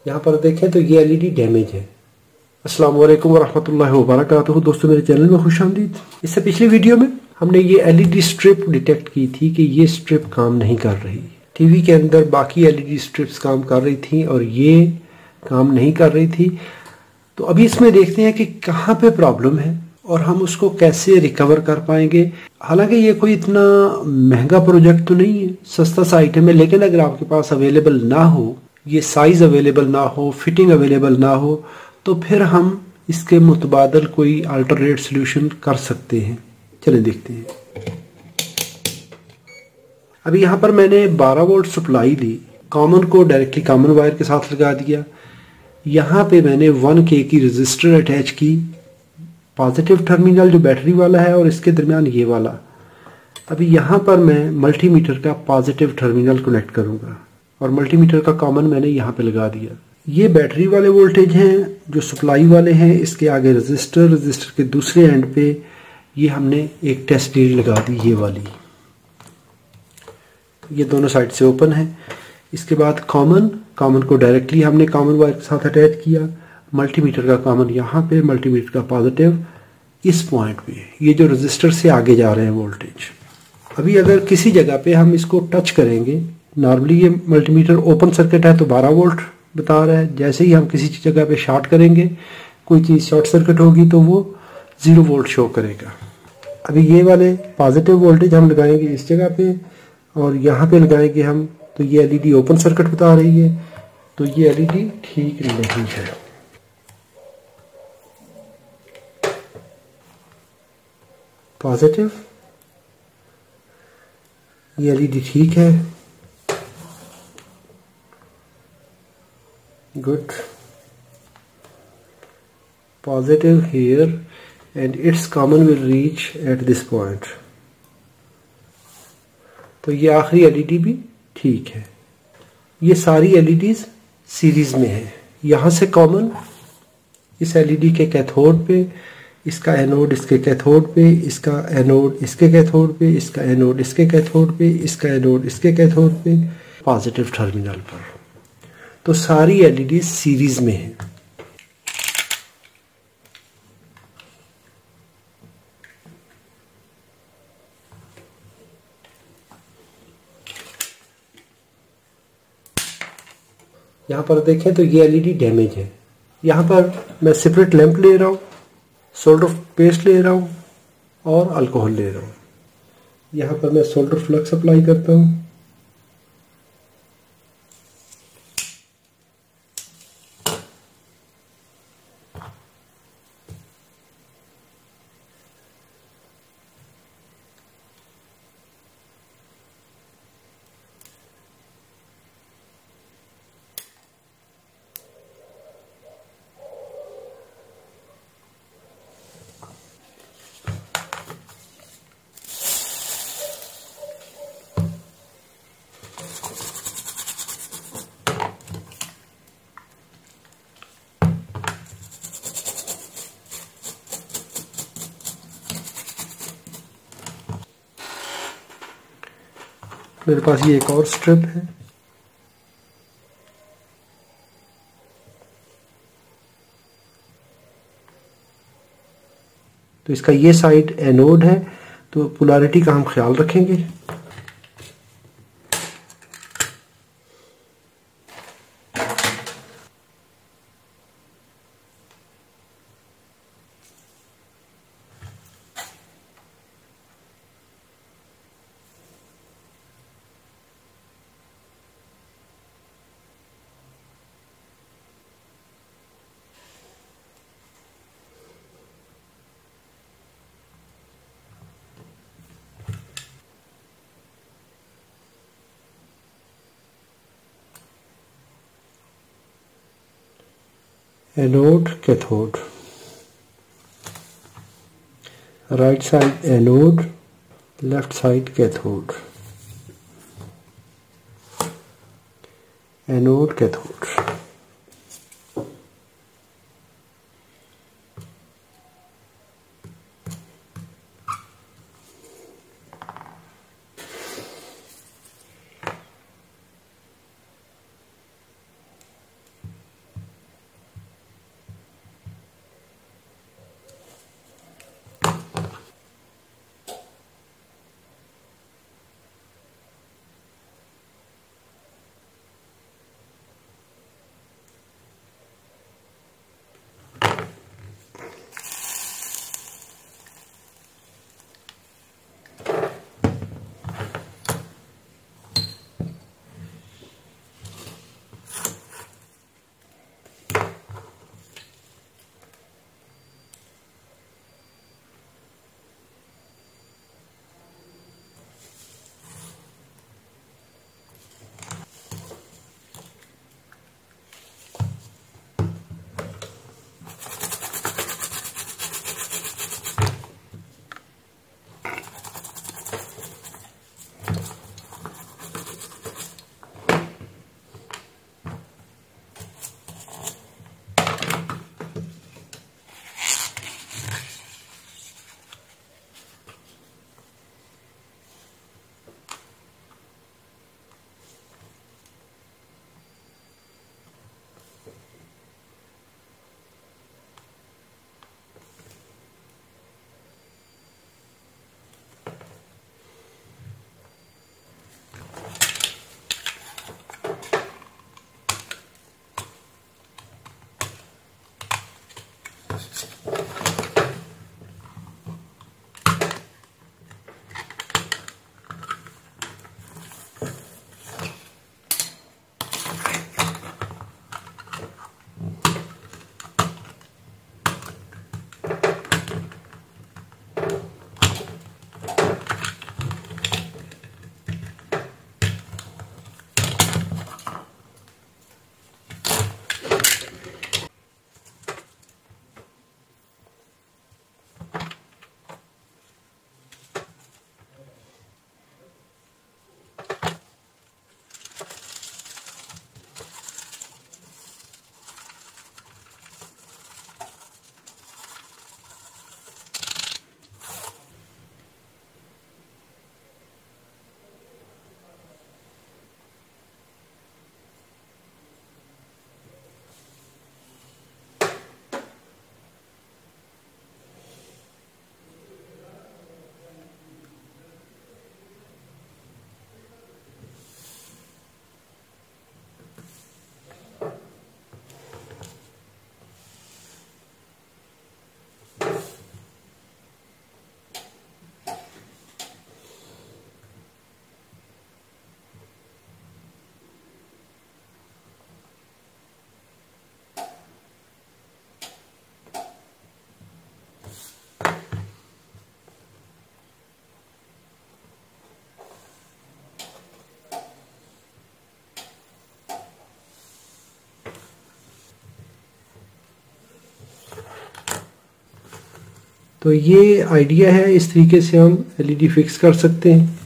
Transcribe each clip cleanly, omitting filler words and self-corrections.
यहाँ पर देखें तो ये एलईडी डैमेज है। अस्सलाम वालेकुम वरहमतुल्लाहि वबरकातुहू। दोस्तों मेरे चैनल में खुशामदीद। इससे पिछली वीडियो में हमने ये एलईडी स्ट्रिप डिटेक्ट की थी कि ये स्ट्रिप काम नहीं कर रही। टीवी के अंदर बाकी एलईडी स्ट्रिप्स काम कर रही थी और ये काम नहीं कर रही थी। तो अभी इसमें देखते हैं कि कहाँ पे प्रॉब्लम है और हम उसको कैसे रिकवर कर पाएंगे। हालांकि ये कोई इतना महंगा प्रोजेक्ट तो नहीं है, सस्ता सा आइटम है, लेकिन अगर आपके पास अवेलेबल ना हो, ये साइज अवेलेबल ना हो, फिटिंग अवेलेबल ना हो, तो फिर हम इसके मुतबादल कोई अल्टरनेट सोल्यूशन कर सकते हैं। चलें देखते हैं। अभी यहाँ पर मैंने 12 वोल्ट सप्लाई ली, कॉमन को डायरेक्टली कॉमन वायर के साथ लगा दिया। यहाँ पे मैंने 1K की रजिस्टर अटैच की, पॉजिटिव टर्मिनल जो बैटरी वाला है और इसके दरमियान ये वाला। अभी यहाँ पर मैं मल्टीमीटर का पॉजिटिव टर्मिनल कनेक्ट करूँगा और मल्टीमीटर का कॉमन मैंने यहाँ पे लगा दिया। ये बैटरी वाले वोल्टेज हैं जो सप्लाई वाले हैं। इसके आगे रजिस्टर के दूसरे एंड पे ये हमने एक टेस्ट लीड लगा दी, ये वाली। ये दोनों साइड से ओपन है। इसके बाद कॉमन को डायरेक्टली हमने कॉमन वायर के साथ अटैच किया। मल्टीमीटर का कॉमन यहाँ पे, मल्टीमीटर का पॉजिटिव इस पॉइंट पे, ये जो रजिस्टर से आगे जा रहे हैं वोल्टेज। अभी अगर किसी जगह पे हम इसको टच करेंगे, नॉर्मली ये मल्टीमीटर ओपन सर्किट है तो 12 वोल्ट बता रहा है। जैसे ही हम किसी जगह पे शॉर्ट करेंगे, कोई चीज़ शॉर्ट सर्किट होगी तो वो 0 वोल्ट शो करेगा। अभी ये वाले पॉजिटिव वोल्टेज हम लगाएंगे इस जगह पे और यहाँ पे लगाएंगे हम, तो ये एलईडी ओपन सर्किट बता रही है, तो ये एलईडी ठीक नहीं है। पॉजिटिव, ये एलईडी ठीक है, good. Positive here and its common will reach at this point। तो ये आखिरी एलईडी भी ठीक है। ये सारी एलईडीज सीरीज में है। यहाँ से कॉमन इस एलईडी के कैथोड पे, इसका एनोड इसके कैथोड पे, इसका एनोड इसके कैथोड पे, इसका एनोड इसके कैथोड पे, इसका एनोड इसके कैथोड पे, पॉजिटिव टर्मिनल पर। तो सारी एलईडी सीरीज में है। यहाँ पर देखें तो ये एलईडी डैमेज है। यहाँ पर मैं सेपरेट लैंप ले रहा हूँ, सोल्डर पेस्ट ले रहा हूँ और अल्कोहल ले रहा हूँ। यहाँ पर मैं सोल्डर फ्लक्स अप्लाई करता हूँ। मेरे पास ये एक और स्ट्रिप है। तो इसका ये साइड एनोड है, तो पोलैरिटी का हम ख्याल रखेंगे। Anode cathode, right side anode, left side cathode, anode cathode. तो ये आइडिया है, इस तरीके से हम एलईडी फिक्स कर सकते हैं।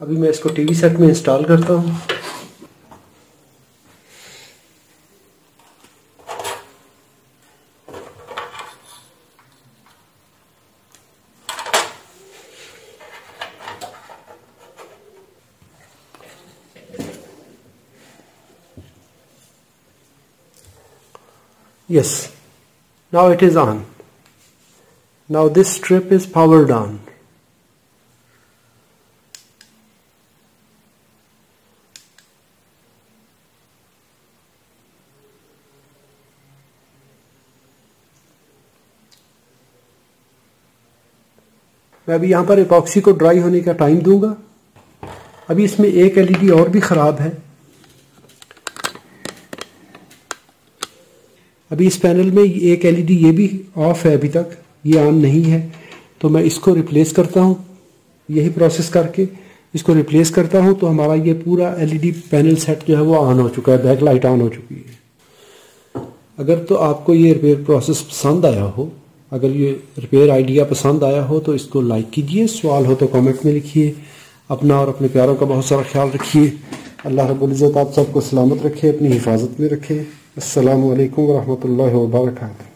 अभी मैं इसको टीवी सेट में इंस्टॉल करता हूँ। Yes, now it is on. Now this strip is powered on. मैं अभी यहाँ पर एपॉक्सी को ड्राई होने का टाइम दूंगा। अभी इसमें एक एलईडी और भी ख़राब है। अभी इस पैनल में एक एलईडी ये भी ऑफ है, अभी तक ये ऑन नहीं है, तो मैं इसको रिप्लेस करता हूँ। यही प्रोसेस करके इसको रिप्लेस करता हूँ तो हमारा ये पूरा एलईडी पैनल सेट जो है वो ऑन हो चुका है, बैक लाइट ऑन हो चुकी है। अगर तो आपको ये रिपेयर प्रोसेस पसंद आया हो, अगर ये रिपेयर आइडिया पसंद आया हो तो इसको लाइक कीजिए। सवाल हो तो कमेंट में लिखिए। अपना और अपने प्यारों का बहुत सारा ख्याल रखिए। अल्लाह रब्बुल इज़्ज़त आप सबको सलामत रखे, अपनी हिफाजत में रखे। अस्सलामु अलैकुम व रहमतुल्लाहि व बरकातहू।